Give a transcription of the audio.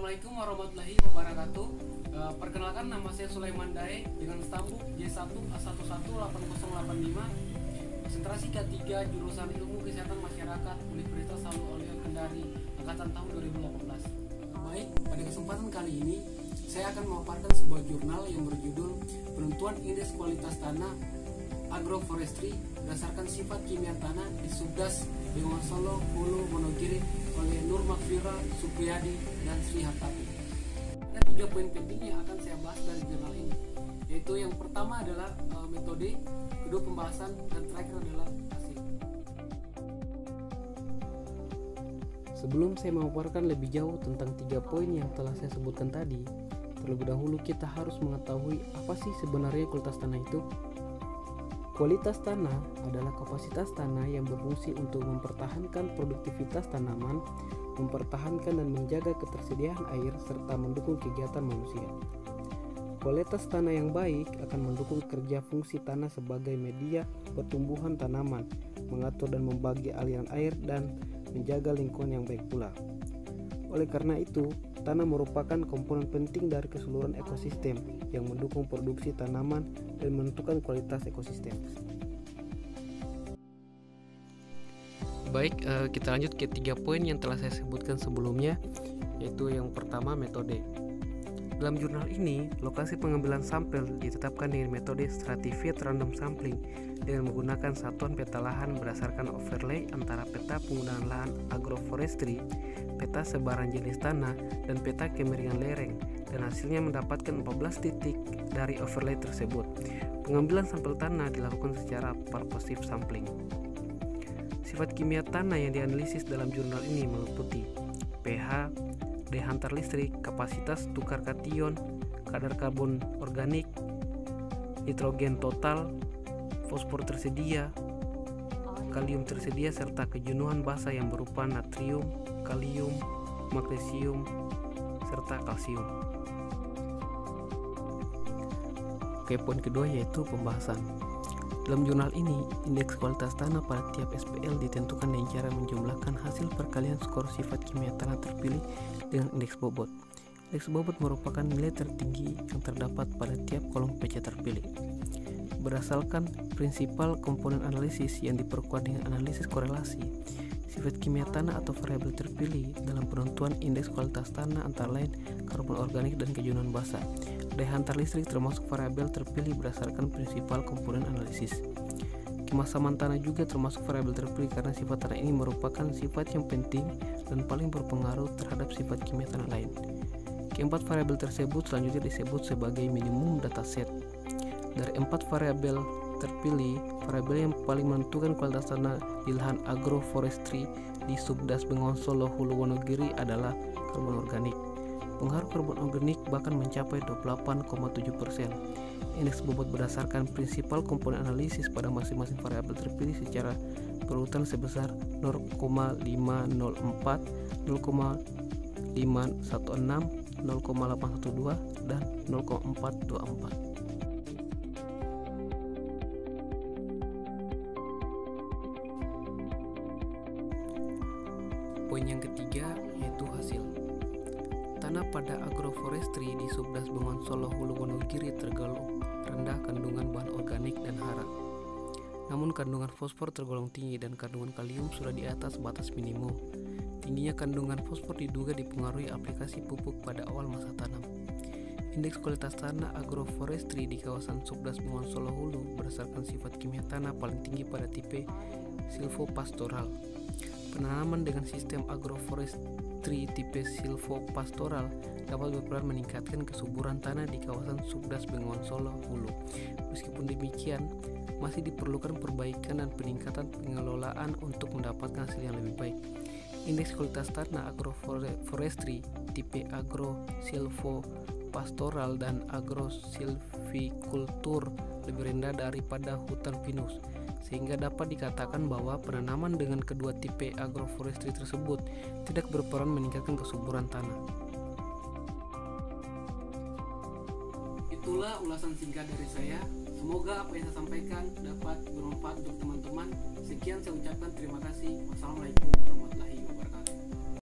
Assalamualaikum warahmatullahi wabarakatuh. Perkenalkan, nama saya Sulaiman Dae dengan stambuk J1A118085, konsentrasi K3 jurusan Ilmu Kesehatan Masyarakat Universitas Halu Oleo Kendari angkatan tahun 2018. Baik, pada kesempatan kali ini saya akan memaparkan sebuah jurnal yang berjudul Penentuan Indeks Kualitas Tanah Agroforestry berdasarkan sifat kimia tanah di Subdas Bengawan Solo, Hulu, Wonogiri oleh Nur Makfira, Supriyadi, dan Sri Hartati. Ada 3 poin penting yang akan saya bahas dari jurnal ini, yaitu yang pertama adalah metode, kedua pembahasan, dan terakhir adalah hasil. Sebelum saya memaparkan lebih jauh tentang 3 poin yang telah saya sebutkan tadi, terlebih dahulu kita harus mengetahui apa sih sebenarnya kualitas tanah itu. Kualitas tanah adalah kapasitas tanah yang berfungsi untuk mempertahankan produktivitas tanaman, mempertahankan dan menjaga ketersediaan air, serta mendukung kegiatan manusia. Kualitas tanah yang baik akan mendukung kerja fungsi tanah sebagai media pertumbuhan tanaman, mengatur dan membagi aliran air, dan menjaga lingkungan yang baik pula. Oleh karena itu, tanah merupakan komponen penting dari keseluruhan ekosistem yang mendukung produksi tanaman dan menentukan kualitas ekosistem. Baik, kita lanjut ke 3 poin yang telah saya sebutkan sebelumnya, yaitu yang pertama, metode. Dalam jurnal ini, lokasi pengambilan sampel ditetapkan dengan metode stratified random sampling dengan menggunakan satuan peta lahan berdasarkan overlay antara peta penggunaan lahan agroforestry, peta sebaran jenis tanah, dan peta kemiringan lereng, dan hasilnya mendapatkan 14 titik dari overlay tersebut. Pengambilan sampel tanah dilakukan secara purposive sampling. Sifat kimia tanah yang dianalisis dalam jurnal ini meliputi pH, daya hantar listrik, kapasitas tukar kation, kadar karbon organik, nitrogen total, fosfor tersedia, kalium tersedia, serta kejenuhan basa yang berupa natrium, kalium, magnesium, serta kalsium. Oke, poin kedua yaitu pembahasan. Dalam jurnal ini, indeks kualitas tanah pada tiap SPL ditentukan dengan cara menjumlahkan hasil perkalian skor sifat kimia tanah terpilih dengan indeks bobot. Indeks bobot merupakan nilai tertinggi yang terdapat pada tiap kolom PC terpilih. Berdasarkan prinsipal komponen analisis yang diperkuat dengan analisis korelasi, sifat kimia tanah atau variabel terpilih dalam penentuan indeks kualitas tanah antara lain karbon organik dan kejenuhan basa. Daya hantar listrik termasuk variabel terpilih berdasarkan prinsipal komponen analisis. Kemasaman tanah juga termasuk variabel terpilih karena sifat tanah ini merupakan sifat yang penting dan paling berpengaruh terhadap sifat kimia tanah lain. Keempat variabel tersebut selanjutnya disebut sebagai minimum dataset. Dari 4 variabel terpilih, variabel yang paling menentukan kualitas tanah di lahan agroforestry di Subdas Bengawan Solo, Hulu, Wonogiri adalah karbon organik. Pengaruh karbon organik bahkan mencapai 28,7%. Indeks bobot berdasarkan prinsipal komponen analisis pada masing-masing variabel terpilih secara berurutan sebesar 0,504, 0,516, 0,812, dan 0,424. Poin yang ketiga yaitu hasil. Tanah pada agroforestry di Subdas Bengawan Solo, Hulu, Wonogiri tergolong rendah kandungan bahan organik dan hara. Namun kandungan fosfor tergolong tinggi dan kandungan kalium sudah di atas batas minimum. Tingginya kandungan fosfor diduga dipengaruhi aplikasi pupuk pada awal masa tanam. Indeks kualitas tanah agroforestry di kawasan Subdas Bengawan Solo, Hulu berdasarkan sifat kimia tanah paling tinggi pada tipe silvopastoral. Penanaman dengan sistem agroforestry tipe silvopastoral dapat berperan meningkatkan kesuburan tanah di kawasan Subdas Bengawan Solo, Hulu. Meskipun demikian, masih diperlukan perbaikan dan peningkatan pengelolaan untuk mendapatkan hasil yang lebih baik. Indeks kualitas tanah agroforestry tipe agrosilvopastoral dan agrosilvikultur lebih rendah daripada hutan pinus, sehingga dapat dikatakan bahwa penanaman dengan kedua tipe agroforestry tersebut tidak berperan meningkatkan kesuburan tanah. Itulah ulasan singkat dari saya. Semoga apa yang saya sampaikan dapat bermanfaat untuk teman-teman. Sekian saya ucapkan terima kasih. Wassalamualaikum warahmatullahi wabarakatuh.